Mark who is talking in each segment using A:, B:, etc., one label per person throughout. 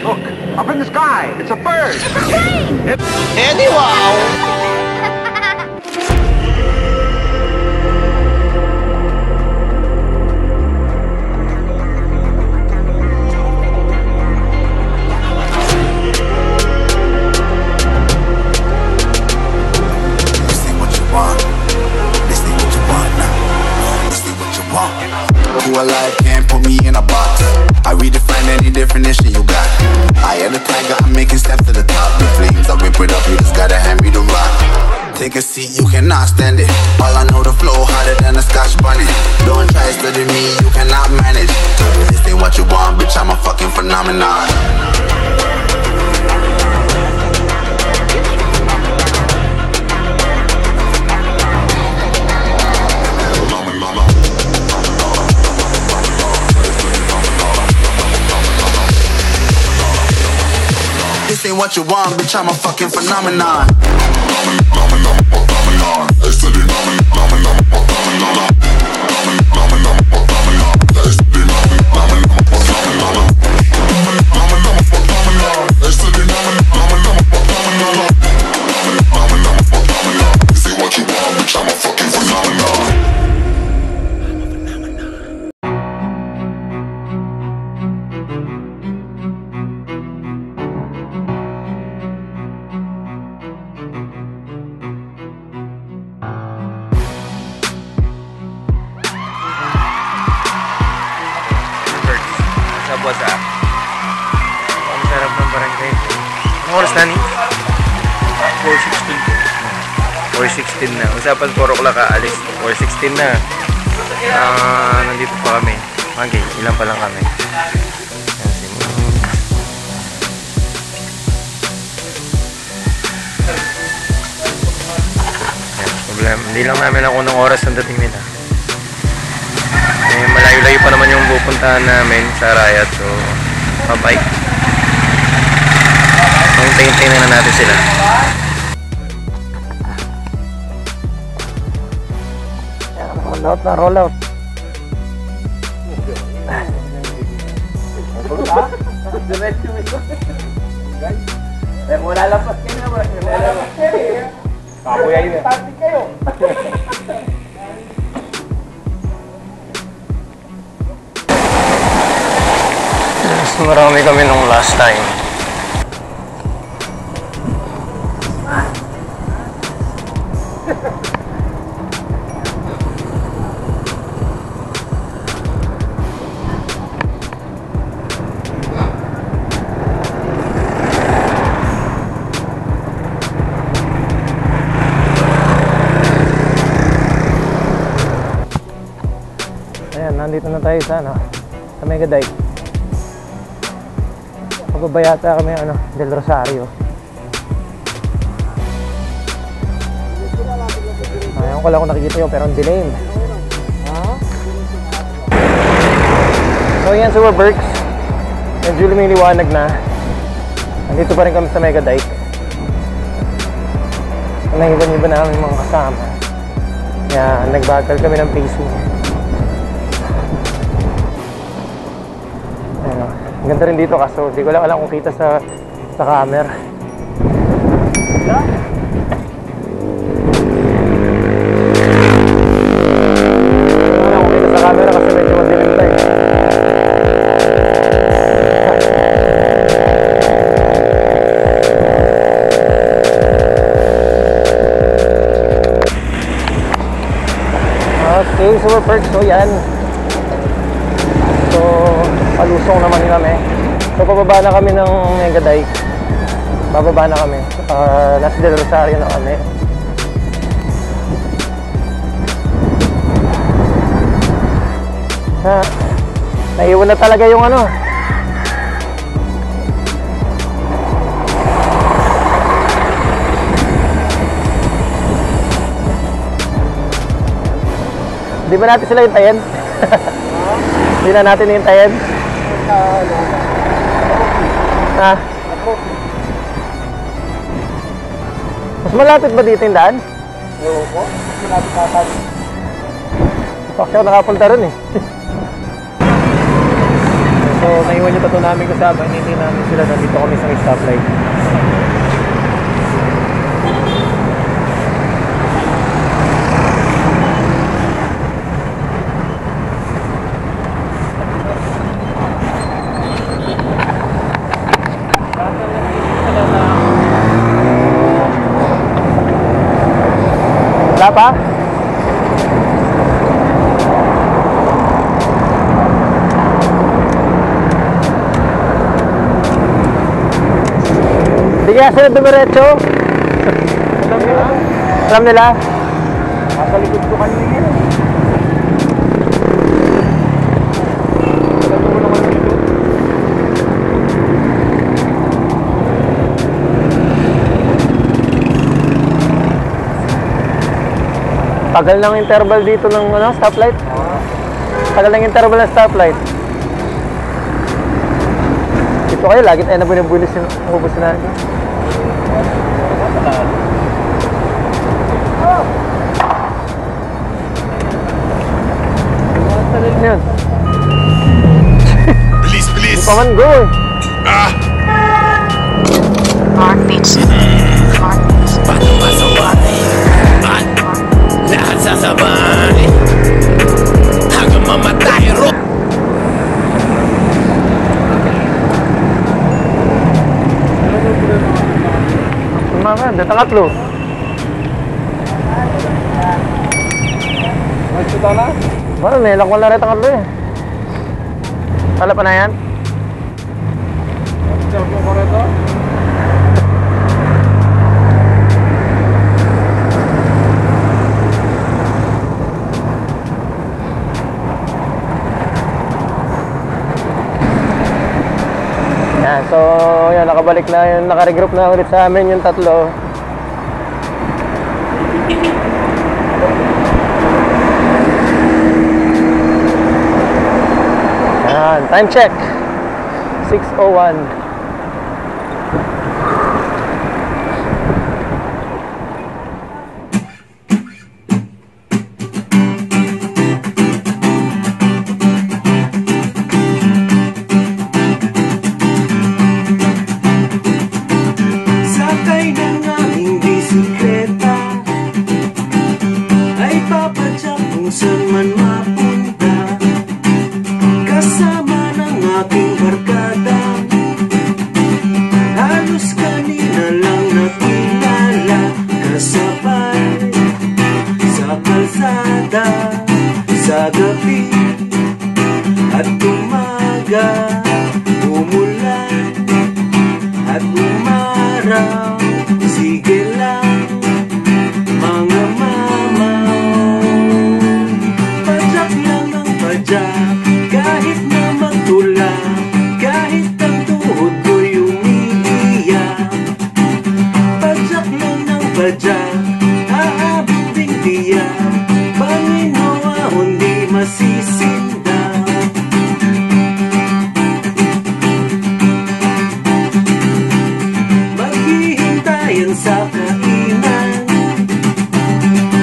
A: Look, up in the sky. It's a bird.
B: It's a plane.
C: Eddie, wow.
D: Who alive can't put me in a box. I redefine any definition you got. I am the tiger, I'm making steps to the top. The flames, I whip it up, you just gotta hand me the rock. Take a seat, you cannot stand it. All I know, the flow harder than a Scotch bonnet. Don't try study me, you cannot manage. This ain't what you want, bitch, I'm a fucking phenomenon. This ain't what you want, bitch, I'm a fucking phenomenon.
E: WhatsApp. Ang sarap ng barangay. Anong oras na ni? 4:16 na. Usapan 4 o'clock aalis. 4:16 na. Nandito pa kami. Okay, ilan pa lang kami. Problem. Hindi lang namin ako ng oras ang dating nila. Malayo-layo pa naman yung pupuntahan namin sa Rayat, so pabike. Hintayin na natin sila. Roll out. Wala lampas kayo naman. Kapoy ayun kayo. Marami kami nung last time. Ayan, nandito na tayo sa Megadike. Pagbabayata kami Del Rosario. Ayaw ko lang kung nakikita yun, pero ang dilim. So yan, Super Berks. Medyo lumiliwanag na. Nandito pa rin kami sa Megadike. Naiban-iba namin mga kasama. Kaya nagbagal kami ng pacing. Ang ganda rin dito, kaso hindi ko lang alam kung kita sa camera. Wala kung kita sa camera kasi medyo madilim tayo. Okay, Super Perks, so yan. So palusong naman kami. So pababa na kami ng Megadike. Bababa na kami. Nasa Del Rosario na kami. Naiwan na talaga yung Di ba natin sila hintayin? Hindi na natin hintayin? Mas malapit ba dito yung daan? Oo po. Mas malapit tatag. Kasi ako nakapunta rin eh. So So, naiwan yung tato namin kasama. Hindi namin sila. Nandito kami sa stoplight. Wala pa? Hindi kaya sila dumiretso? Alam nila? Nasa likod ko kanina yun. Tagal ng interval dito ng stoplight. Tagal ng interval ng stoplight. Dito kayo, lagi tayo na bunibulis yung ubus natin. Yan.
C: Bilis, bilis!
E: Hindi pa man go eh.
B: Mark Beach. Mark Beach.
C: Paano masaway? Lahat sasabay hanggang mamatay ro.
E: Tumakan, tatlo. Magsuta na? Wala, may lakwal na rin tatlo eh. Wala pa na yan? Magsuta mo ko rito? So, yan, nakabalik na yun, nakaregroup na ulit sa amin yung tatlo. Yan, time check 6:01.
F: Sa gabi at umaga, umulan at umaraw, sige lang mga mamaw. Padyak lang ang padyak, kahit na magtulak, kahit ang tuhod ko'y umiiyak. Padyak lang ng padyak, aabot ding tiyak, Panginoon di masisinda. Maghihintayan sa kainan,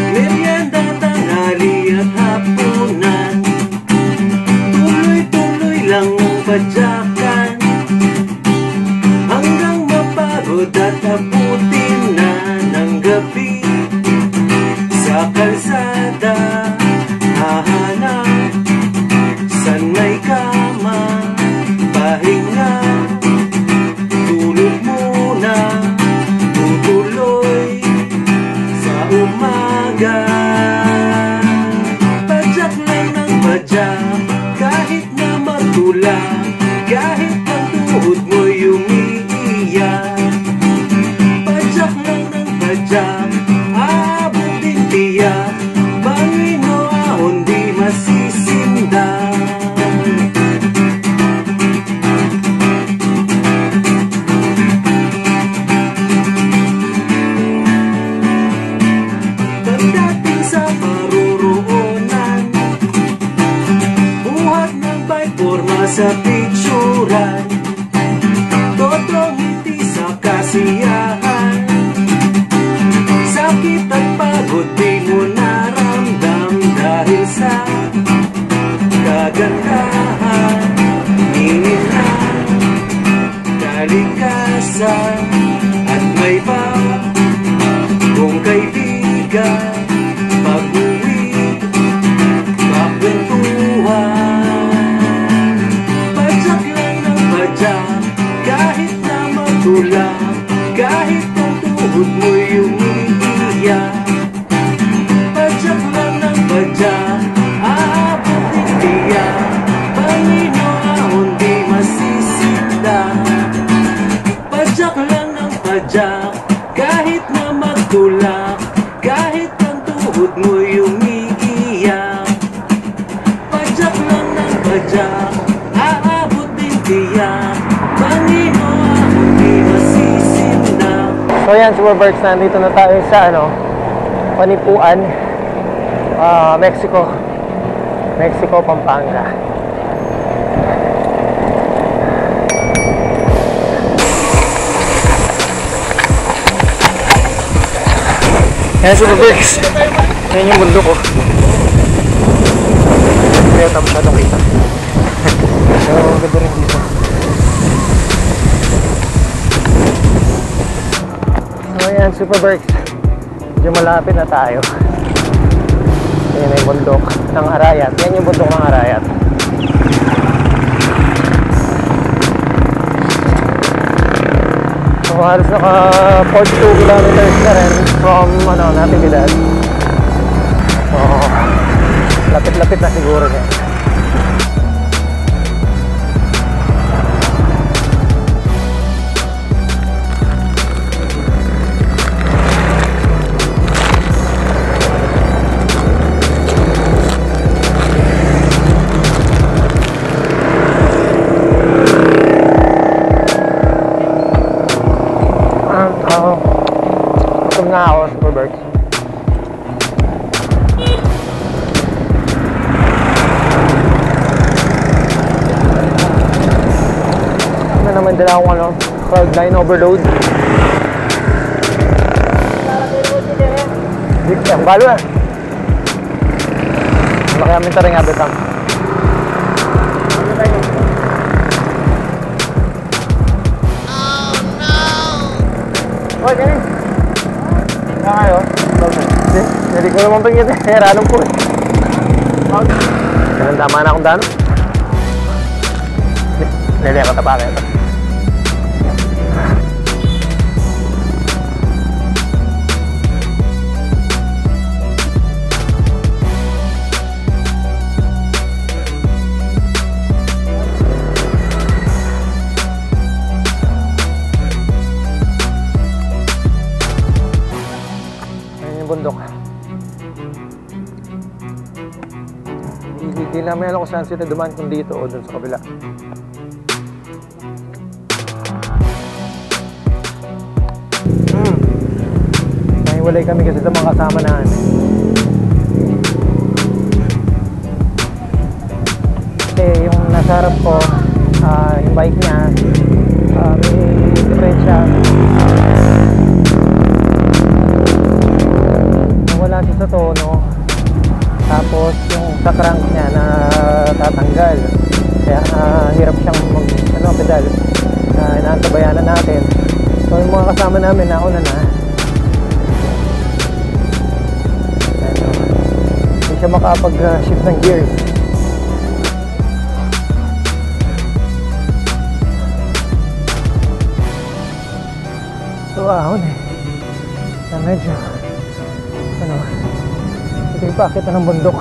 F: merienda, tanghali at hapunan. Tuloy-tuloy lang ang padyakan, hanggang mapagod at abutin na ng gabi. Sa kalsada hahanap san may kama, pahinga, tulog muna, tutuloy sa umaga. Padyak lang ng padyak, kahit na matulak, kahit ang tuhod mo'y umiiyak. Padyak lang ng padyak, abot din tiyak, Panginoon di masisinda. Pagdating sa paruroonan, buhat ng bike forma sa picturan. kalikasan at may pa kung kaibigan pag-uwi kakwentuhan. Padyak lang ng padyak kahit na matulak, kahit ang tuhod mo'y umiiyak. Padyak lang ng padyak, aabot din tiyak, Panginoon di masisita. Padyak lang ng padyak kahit na magtulak, kahit ang tuhod mo'y umiiyak. Padyak lang ng padyak, aabot din tiyak, Panginoon di masisinda.
E: So yan, Super Berks, nandito na tayo sa Panipuan, Mexico, Pampanga. Yan, Super Berks, yan yung bundok ko. Kaya tapos na kita. So, ganda rin dito. So yan, Super Berks, medyo malapit na tayo. Yan yung bundok ng Arayat. Yan yung bundok ng Arayat. So halos naka 42 kilometers na rin from Natividad. So lapit-lapit na siguro niya. Gutom na ako, Super Berks. Ano naman dala akong cloud9 overload. Dikta, balo na. Makayamin tayo nga betang. Oy, kanin. Nga kayo? Hindi ko naman pangit eh. Ranong po eh. Ganun tama na akong dano. Hindi ako tapakin ito. Bundok. Hindi namin alam kung saan sila dumaan, kung dito o dun sa kabila. Nahiwalay kami kasi sa mga kasama namin. Kasi yung nasa harap ko, yung bike niya, may diferensya. Wala siya sa tono, tapos yung sa crank niya na tatanggal, kaya hirap siyang pedal na inaantabayanan natin. So yung mga kasama namin nauna na, hindi siya makapag-shift ng gears. So ahon eh, na medyo ito yung pakita ng bundok.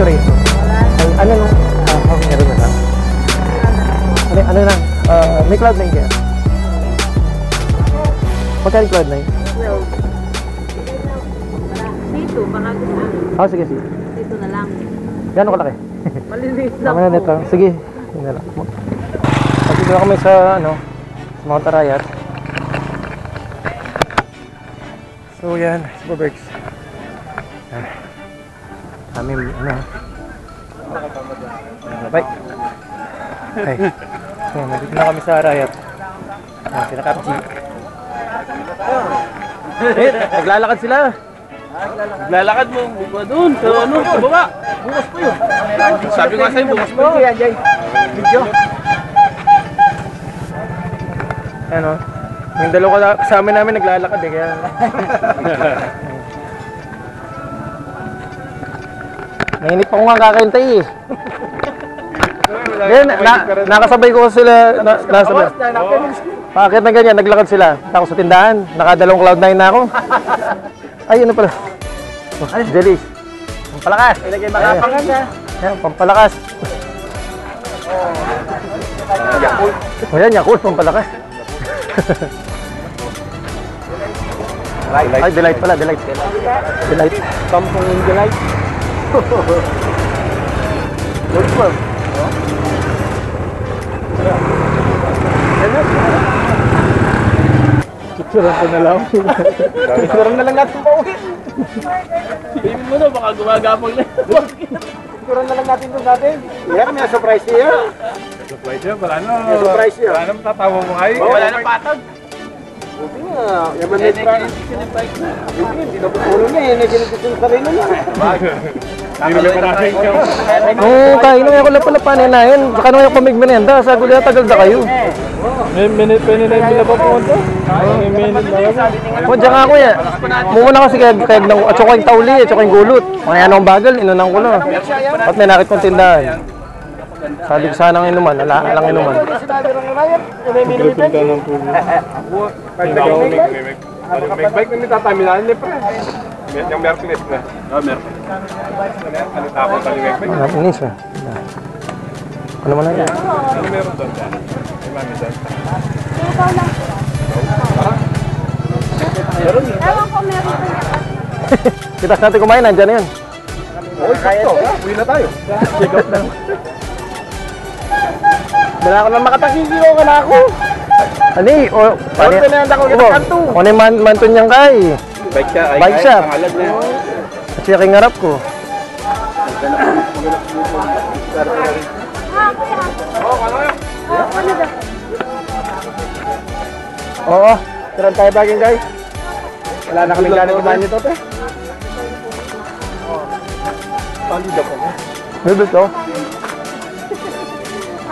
E: decoration. Ay, ano nung, okay, meron na lang. Ano lang, may Cloud9 kaya? Magkano Cloud9?
G: Dito, baka gusto.
E: Oh, sige, sige.
G: Dito na lang.
E: Gano'n kalaki?
G: Maliliit lang
E: Mamaya nito. Sige, yun na lang. Dito kami sa, ano, sa Mount Arayat. So, yan, Superbergs. Aming, ano, bye. Ay, yan, nandito na kami sa Arayat. Yan, sila Kap G. Eh, naglalakad sila.
F: Naglalakad mo, buka doon, sa ano, sa baba. Bukas pa yun. Sabi ko nga sa'yo, bukas pa yun.
E: Yan, Jay. Video. Ano? Yung dalawa kasama namin naglalakad eh, kaya... Nainip ako nga kakantay eh. Then, nakasabay ko sila, nasabay. Bakit na ganyan, naglakad sila. Ako sa tindahan, nakadalawang Cloud9 na ako. Ay, ano pala? Oh, jelly. Pampalakas. Ilagay makapangan na. Yan, pampalakas. Yakult. O yan, Yakult, pampalakas. Ay, delight pala, delight. Delight. Kampong yung delight. Good po. Picturean ko na lang. Picturean na lang natin pauwi.
F: Sabihin mo na, baka gumagapang na.
E: Picturean na lang natin doon natin. Kaya kami na-surprise niya.
A: Surprise yun, wala na.
E: Surprise yun.
A: Wala na matatawa mo kayo.
F: Wala nang patag.
E: Buti nga. Yaman na yung hindi na pupulo niya. Naginitin sa sarili niya.
A: Hindi naman parasin ka.
E: Oo, kain na ako lang pala paninayin. Baka naman yung pamigmerienda. Sa gulo tagal na kayo.
A: May minute bila pa pumunta? May minute na lang.
E: O, diyan ako yan. Muna kasi kayag ng at saka yung tauli at saka yung gulot. Mga yan ang bagal, inunang ko na. At may nakit kong tindahan. Sabi ko sanang inuman, alang inuman.
A: Gripin ka ng pulo. May bike na nitataminahan ni pre. Yung Mercedes na. Mercedes. Ano tapos sa yung bike?
E: Inis na. Ano man na yan?
A: Ano meron doon? May mami doon.
G: Ewan ko meron pa niya.
E: Kitas natin kumain, nandyan na yan.
A: Okay, sakto. Uwi na tayo. Check out na.
E: Wala ko na makatakikilo ka na ako. Ani, o... Ano pinanda ko kita kanto? O na yung manton niyang kay.
F: Bike siya.
E: Bike siya.
F: Pangalan niya.
E: At siya kingarap ko. Oo, tiran tayo baging guys. Wala na kaming gano'n kumain nito, te.
A: Pandi daw po.
E: Bibit ko.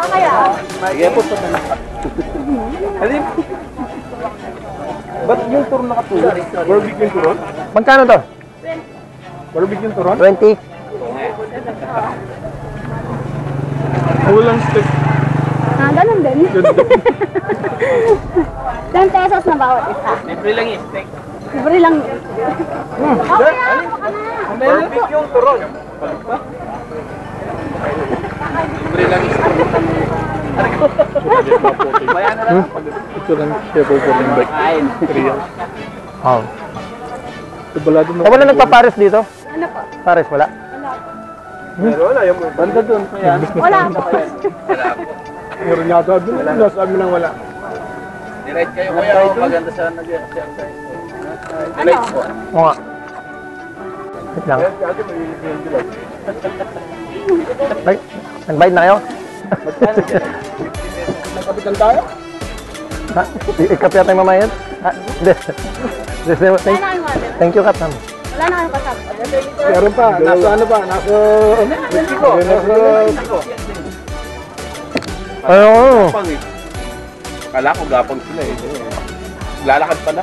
G: Kaya?
F: Sige po, sa na.
A: Alin? Ba't yung turon nakatulog? Barbecue yung turon?
E: Magkano to?
A: Barbecue yung turon?
E: 20.
A: Walang steak.
G: Ganun din. 10 pesos na bawat isa.
F: Libre lang yung steak.
G: Libre lang. Okay na, baka na.
A: Barbecue yung turon.
F: Libre lang yung steak. Bayan na lang.
A: Ito lang siya po po ng bike.
F: Kain.
A: 3 years.
E: Oh.
A: Tubalado na.
E: Wala nagpapares dito?
G: Ano po?
E: Pares, wala?
A: Pero wala yung banda doon.
G: Wala po.
A: Meron yata doon. Nasa amin lang wala.
F: Direct kayo kuya. Maganda sa nag-exercise. Direct po.
E: Oo nga. Wait lang. Ay, nag-bite na kayo?
A: Nagkapitan tayo?
E: Ha? Ikap yata yung mamayad? Ha? Hindi.
G: Wala na kayong water.
E: Thank you, Kap.
G: Wala na kayong kasama.
A: Meron pa. Nasa ano pa? Nasa... Mexico. Nasa...
E: Oo.
F: Gapang eh. Kala ko gapang sila eh. Lalakad pala.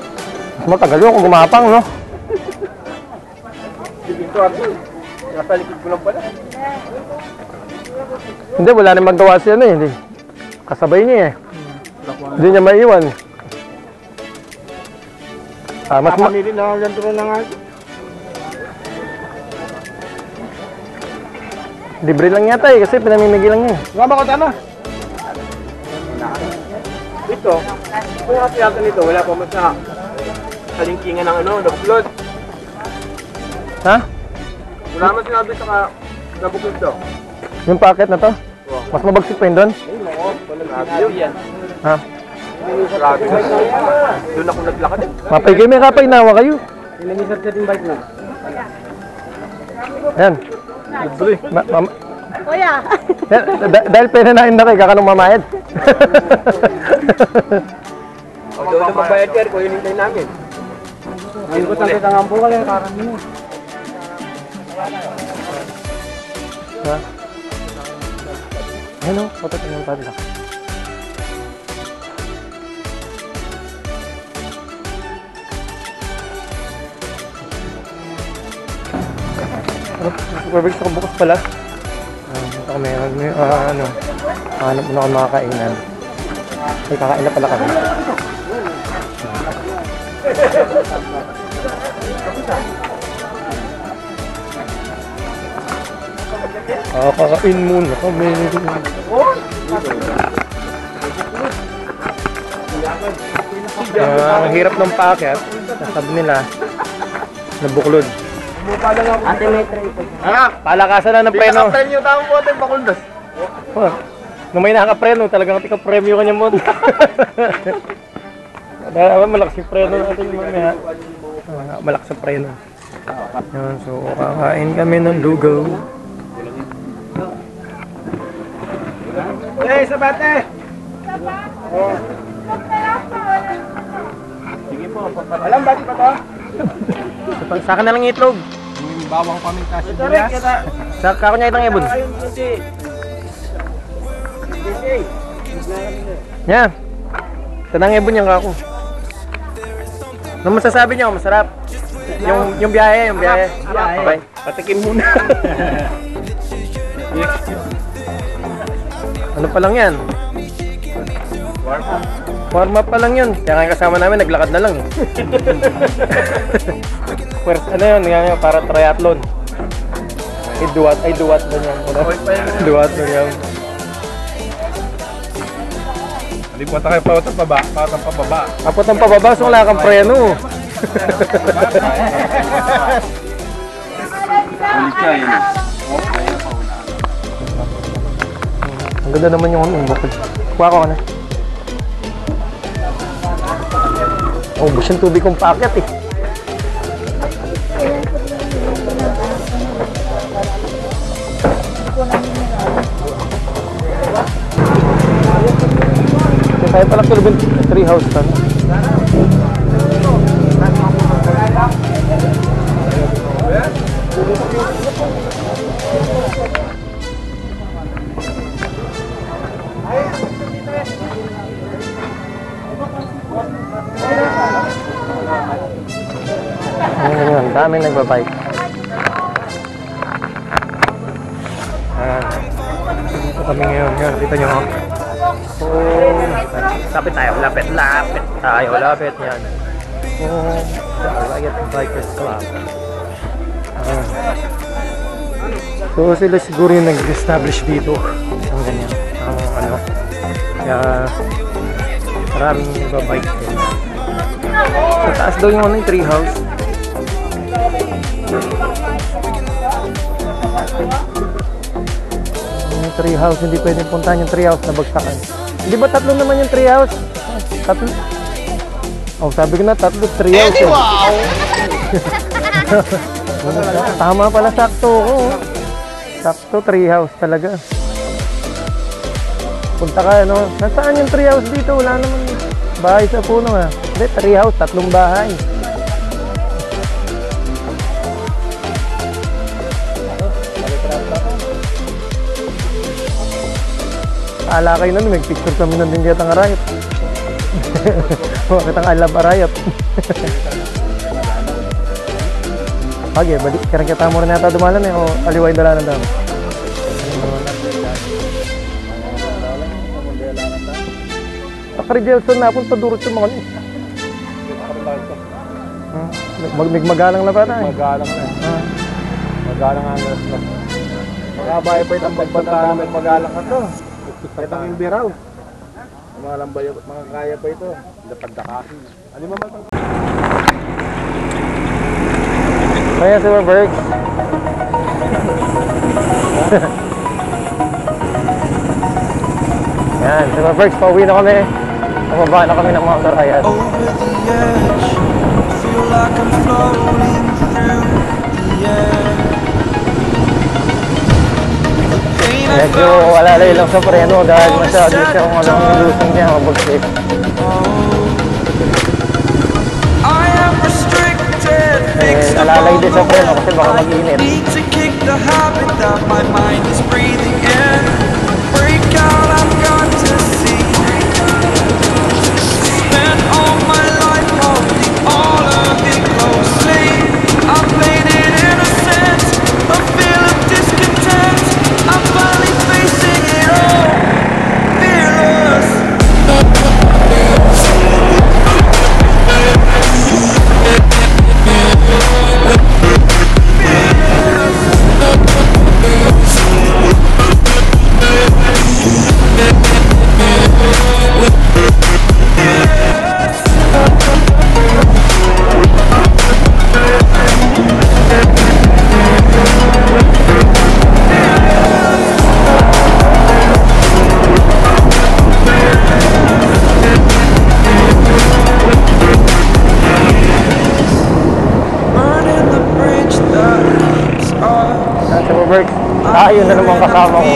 E: Mas matagal yun kung gumapang, no?
A: Nasa likod ko lang pala.
E: Hindi, wala nang magawa siya na eh. Hindi. Kasabay niya eh. Hindi niya maiwan. Ah, mas ma...
A: Pamili na ganito na nga.
E: Libre lang yata eh, kasi pinamimigay lang niya.
F: Nga ba ko tama? Ito, kung nga tiyata nito, wala pa mas sa kalingkingan ng ano, nabuklod.
E: Ha?
F: Wala man sinabi sa nabuklod daw.
E: Yung packet na to? Mas mabagsik pa yun doon?
F: Grabe yan.
E: Ha?
F: Grabe. Doon ako naglakad eh.
E: Mapay kayo, may kapay nawa kayo.
F: Ilamisar ka din bike mo.
E: Ayan.
G: Kuya.
E: Dahil pinanain na kayo, kakanong mamayad.
F: O doon na magbayad ka, kung hinintay namin. Ngayon ko tanggit ang ampo ka lang, karang mo.
E: Ha? Ayun o, patat yung padlock. Superbike sa bukas pala. Ito kami, ano, hanap mo na ako makakainan. Ay, kakain na pala kami. Kakain muna kami. Ang hirap ng packet, sabi nila, nabuklod.
F: Ate may tray po.
E: Palakasan na ng preno.
F: Nakapremyo tao po ating pakundos.
E: Nung may nakapreno, talagang tika-premyo kanya mo. Malakas yung preno natin mamaya. Malakas yung preno. Yan, so kakain kami ng lugaw.
F: Hey, sabate! Sige po, alam ba pa to?
E: Sa akin na lang itlog.
F: Bawang paminta sibuyas.
E: Sa kako niya itong ibon. Yan. Tanang ibon yung kako. Ano masasabi niyo? Masarap. Yung biyahe, yung biyahe. Okay.
F: Patikim muna.
E: Ano pa lang yan? Warm up pa lang yun. Kaya nga kasama namin, naglakad na lang eh. First, ano yun, para triathlon. Ay duwat na yan. Duwat na yan.
A: Hindi po tayo patang pababa.
E: Apot ang pababa, so wala kang preno.
A: Ulit ka yun.
E: Ang ganda naman yung bukod. Kuha ko na. Oh, bus yung tubig kong packet eh. Kaya pala kilobin 3 house pa. Ang daming nagbabike. Dito kami ngayon. Yan, kita nyo. Lapit tayo. Lapit tayo. Lapit yan. Riot Bikers Club. So sila siguro yung nag-establish dito. Ang ganyan. Ano. Kaya maraming nagbabike. Sa taas daw yung ano yung tree house. Yung tree house, hindi pwedeng puntahan yung tree house na bagsakan. Hindi ba tatlo naman yung tree house? Tatlo? Oh, sabi ko na tatlo tree house. Wow! Tama pala, sakto ko. Sakto, tree house talaga. Punta ka, ano? Nasaan yung tree house dito? Wala naman bahay sa puno, ha? Hindi, tree house, tatlong bahay. Ala kayo nun, mag-picture kami nun din dito ang arayot. Bakit ang alab arayot? Okay, balik. Karang kita mo rin yata dumalan eh, o aliway dalanan daw. Takari Jelson na punta durot yung mga magmagalang na pa na eh.
F: Magalang na. Magalang ang alas na. Nakabaya pa itong pagbanta namin mag-alang ka to. Itang imbiraw. Mga lambay, mga kaya pa ito. Lapagdakasin. Ano mo matang?
E: Kaya si Berg. Yan, si Berg, pauwi na kami. Pumaba na kami ng mga Sarayan.
C: Over the edge, feel like I'm floating through the air.
E: Medyo alalay lang sa preno dahil masyado siyang lusong niya mabagsik.
C: I am restricted, fixed
E: nalalay din sa
C: above the
E: preno kasi baka
C: wall.
E: mag-init.
C: I need to kick the habit that my mind is breathing in. Break out, I've got to see. Spent all my life holding all of it closely. I played it innocent, a feel of discontent. I'm finally facing it all, fearless.
E: Yun na naman kasama ko.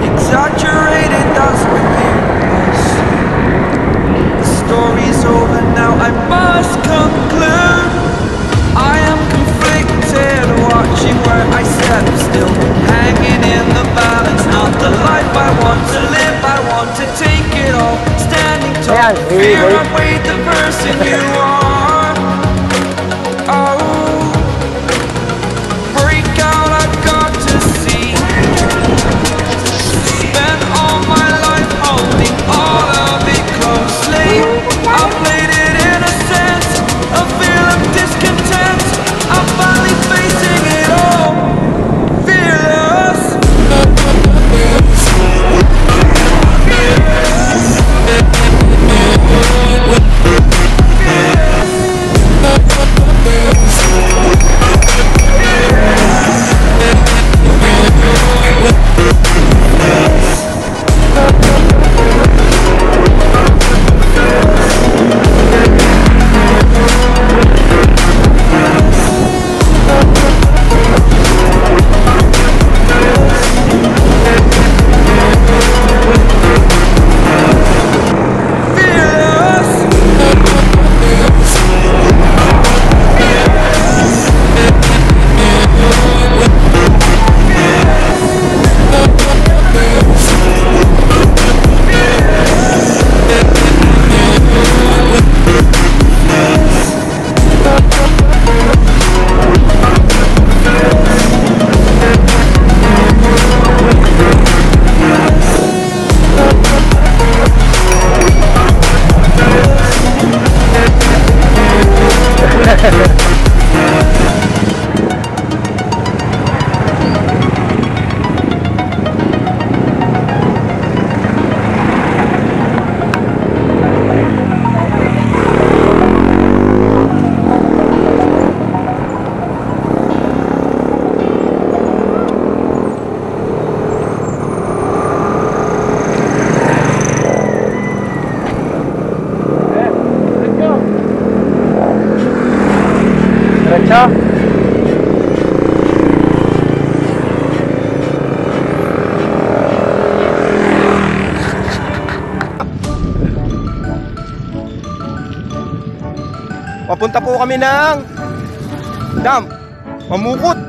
C: Exaggerated, that's what it was. The story's over now, I must conclude. I am conflicted, watching where I step still, hanging in the balance. Not the life I want to live, I want to take it all. Standing tall, fear I weighed the person you are. Oh. I played it innocent, a feel of discontent. I'm finally facing it all, fearless.
A: Papunta po kami ng dam, Mamukot.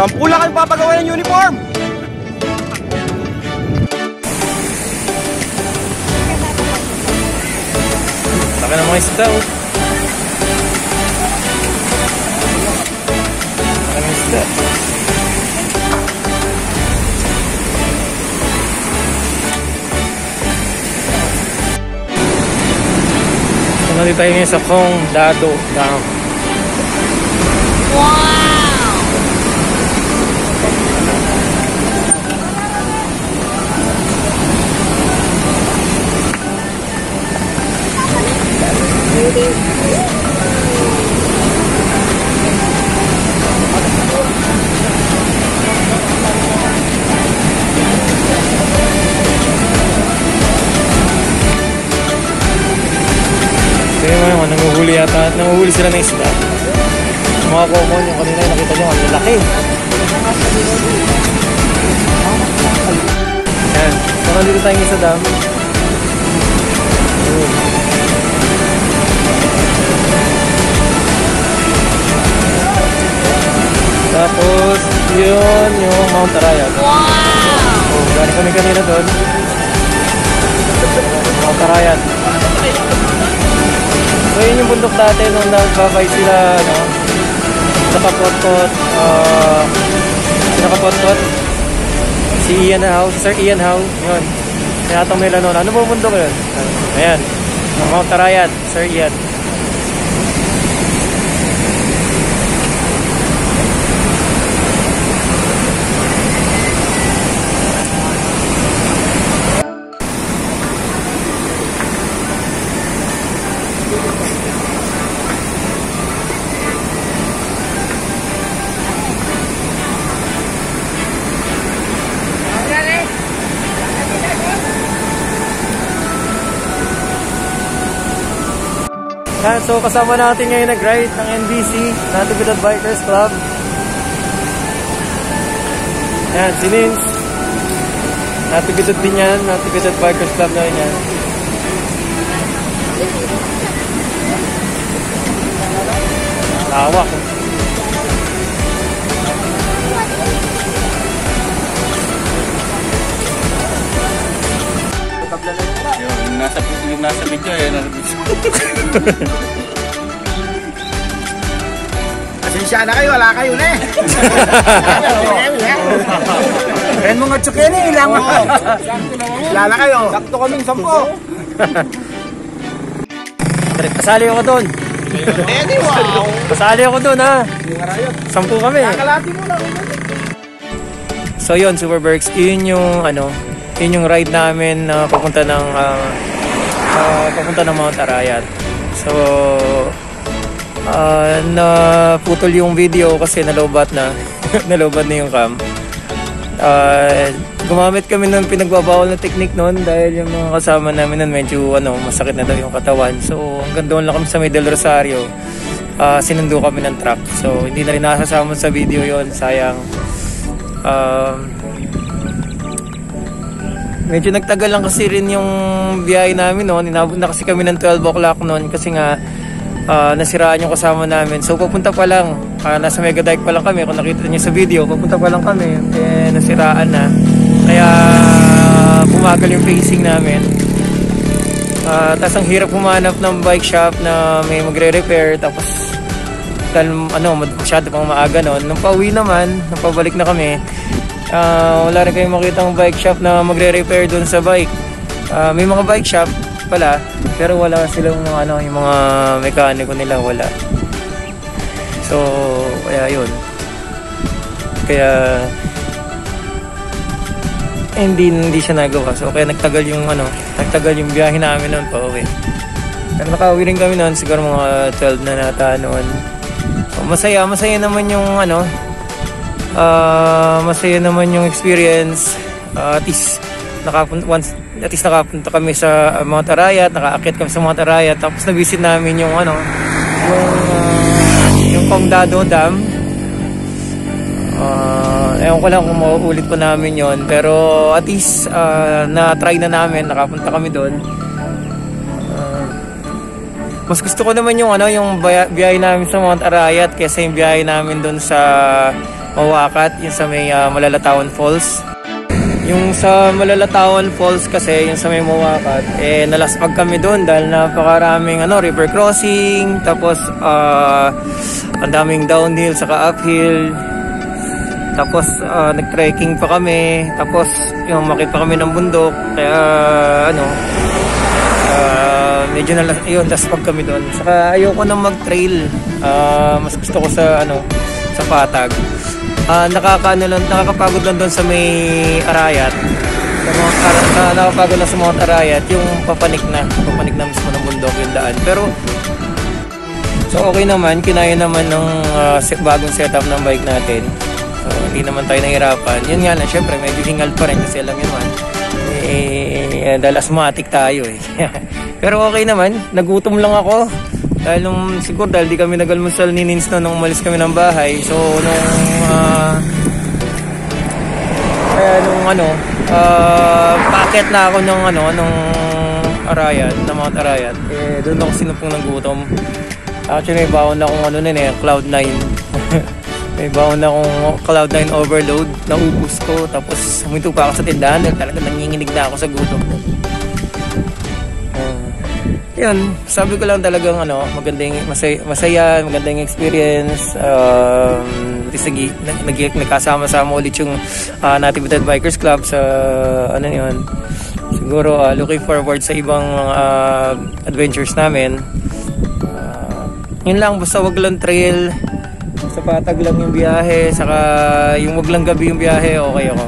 F: 10 lang kayo papagawa ng uniform!
E: Saka ng mga isda, oh. Saka ng isda. Nandito tayo ngayon sa Condado Dam. Kaya mga nanguhuli yata, nanguhuli sila ng isda. Mga common yung kanina nakita nyo, ang lalaki. Yan, so nandito tayo sa dam. Tapos yun yung Mount Arayat. Wow! Oh, galing kami kanina doon. Mount Arayat. So yun yung bundok dati nung nagbabay sila, no? Nakapot-pot, nakapot-pot. Si Ian Howe, si Sir Ian Howe, yun. Tinatang nila noon. Ano ba bundok yun? Ayan, Mount Arayat, Sir Ian. Yan, so kasama natin ngayon nag-ride ng NBC, Natividad Bikers Club. Yan, si Nins. Natividad din yan, Natividad Bikers Club na rin yan. Lawak.
F: Yung nasa video eh. Asensya na kayo, wala kayo na eh. Kaya mga tsukin eh, ilang mo. Lala kayo. Sakto kaming 10.
E: Kasali ako doon.
F: Eh, wow.
E: Kasali ako doon ha. 10 kami.
F: Kakalati mo lang.
E: So yun, Superbergs, yun yung ano, yun yung ride namin na papunta ng Mount Arayat. So naputol yung video kasi nalobat na nalobat na yung cam. Gumamit kami ng pinagbabawal na technique noon dahil yung mga kasama namin noon medyo masakit na daw yung katawan. So hanggang doon lang kami sa May del Rosario. Sinundo kami ng truck. So hindi na rin nakasama sa video yon, sayang. Medyo nagtagal lang kasi rin yung biyahe namin noon. Inabot na kasi kami ng 12 o'clock noon kasi nga nasiraan yung kasama namin. So papunta pa lang, nasa Mega Dike pa lang kami. Kung nakita niyo sa video, papunta pa lang kami, nasiraan na. Kaya bumagal yung pacing namin. Tapos ang hirap humanap ng bike shop na may magre-repair. Tapos dahil masyado pang maaga noon. Nung pauwi naman, nung pabalik na kami, wala rin kayong makitang bike shop na magre-repair doon sa bike. May mga bike shop pala, pero wala silang yung mga mekaniko nila, wala. So kaya yun, kaya hindi siya nagawa. So kaya nagtagal yung biyahe namin noon pa uwi. Pero nakauwi rin kami noon siguro mga 12 na nata noon. So, masaya naman yung masaya naman yung experience. At least nakapunta kami sa Mount Arayat, nakaakyat kami sa Mount Arayat, tapos na-visit namin yung yung Condado Dam. Ewan ko lang kung mauulit pa namin yon, pero at least na-try na namin, nakapunta kami doon. Mas gusto ko naman yung biyahe namin sa Mount Arayat kaysa yung biyahe namin doon sa Mawakat, yung sa may Malalatawan Falls. Yung sa Malalatawan Falls kasi, yung sa may Mawakat, nalaspag kami doon dahil napakaraming river crossing, tapos ang daming downhill saka uphill, tapos nag-trekking pa kami, tapos yung makit pa kami ng bundok, kaya medyo laspag kami doon. Saka ayoko nang mag-trail, mas gusto ko sa sa Patag. Nakakapagod lang doon sa may Arayat. Nakakapagod lang sa Mount Arayat, yung papanik na mismo ng bundok yung daan. Pero so okay naman, kinaya naman ng bagong setup ng bike natin. So hindi naman tayo nahirapan. Yun nga lang, syempre medyo hingal pa rin kasi alam nyo naman, dahil asthmatic tayo eh. Pero okay naman, nagutom lang ako. Dahil siguro dahil di kami nag-almusal ni Nins nung umalis kami ng bahay. So packet na ako nung Arayat, na Mount Arayat. Doon ako sinumpong ng gutom. Actually may baon na akong Cloud9. May baon na akong Cloud9 overload, naubos ko. Tapos huminto pa ako sa tindahan dahil talaga nanginginig na ako sa gutom. Yun, sabi ko lang talagang masaya, magandang experience. Nagkasama-sama ulit yung Natividad Bikers Club sa siguro looking forward sa ibang mga adventures namin. Yun lang, basta wag lang trail, sa Patag lang yung biyahe, saka yung wag lang gabi yung biyahe, okay ako.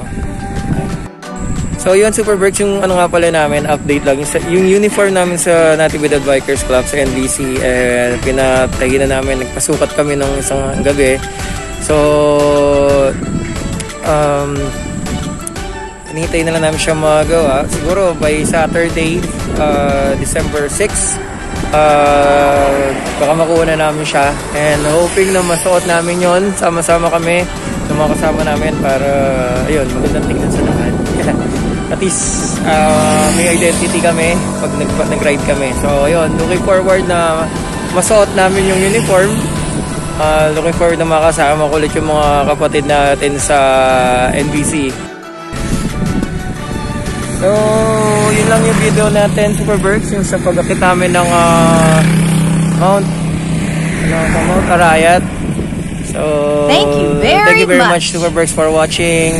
E: So yun, Superberks, yung nga pala namin, update lang. Yung uniform namin sa Natividad Bikers Club sa NBC, pinatayin na namin, nagpasukat kami ng isang gabi. So, hinihintay na lang namin siya magawa. Siguro by Saturday, December 6, baka makuha na namin siya. And hoping na masuot namin yon, sama-sama kami, sa mga kasama namin para, ayun, magandang tingnan sa lahat. At least may identity kami pag nag-ride kami. So ayun, looking forward na masuot namin yung uniform. Looking forward na makasama ko ulit yung mga kapatid natin sa NBC. So yun lang yung video natin, Superberks, yung sa pag-akit namin ng Mount Arayat. So, thank you very much, Superberks, for watching.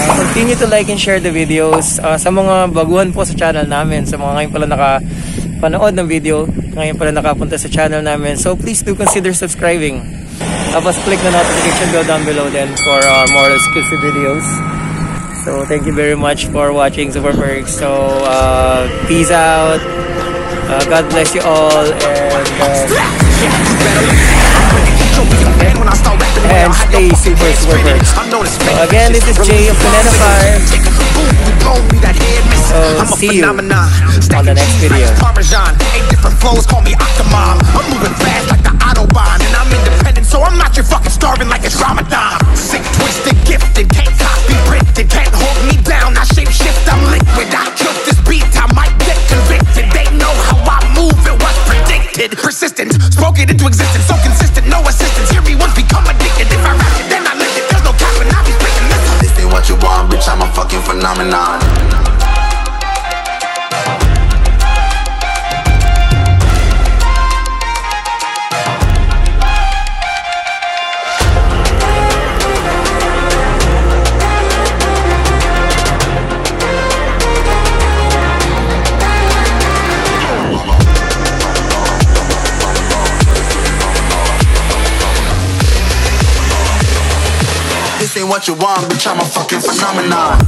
E: Continue to like and share the videos. Sa mga baguhan po sa channel namin, sa mga ngayon pala nakapanood ng video, ngayon pala nakapunta sa channel namin, so please do consider subscribing. Tapos click the notification bell down below then for more exclusive videos. So thank you very much for watching, Superberks. So peace out. God bless you all, and stay super Superberks. So again, this is Jay of Banana Farm. So see you on the next video. I'm moving fast like the Autobahn, and I'm independent, so I'm not your fucking starving like it's Ramadan. Sick, twisted, gifted, can't copy, printed, can't hold me down. I shape shift, I'm liquid. I killed this beat, I might get convicted. They know how I move, it was predicted. Persistent, spoke it into existence, so consistent, no assistance. Hear me once, become addicted. If I rap it, then I live it. There's no cap, and I be speaking this. This ain't what you want, bitch, I'm a fucking phenomenon. This ain't what you want, bitch, I'm a fucking phenomenon.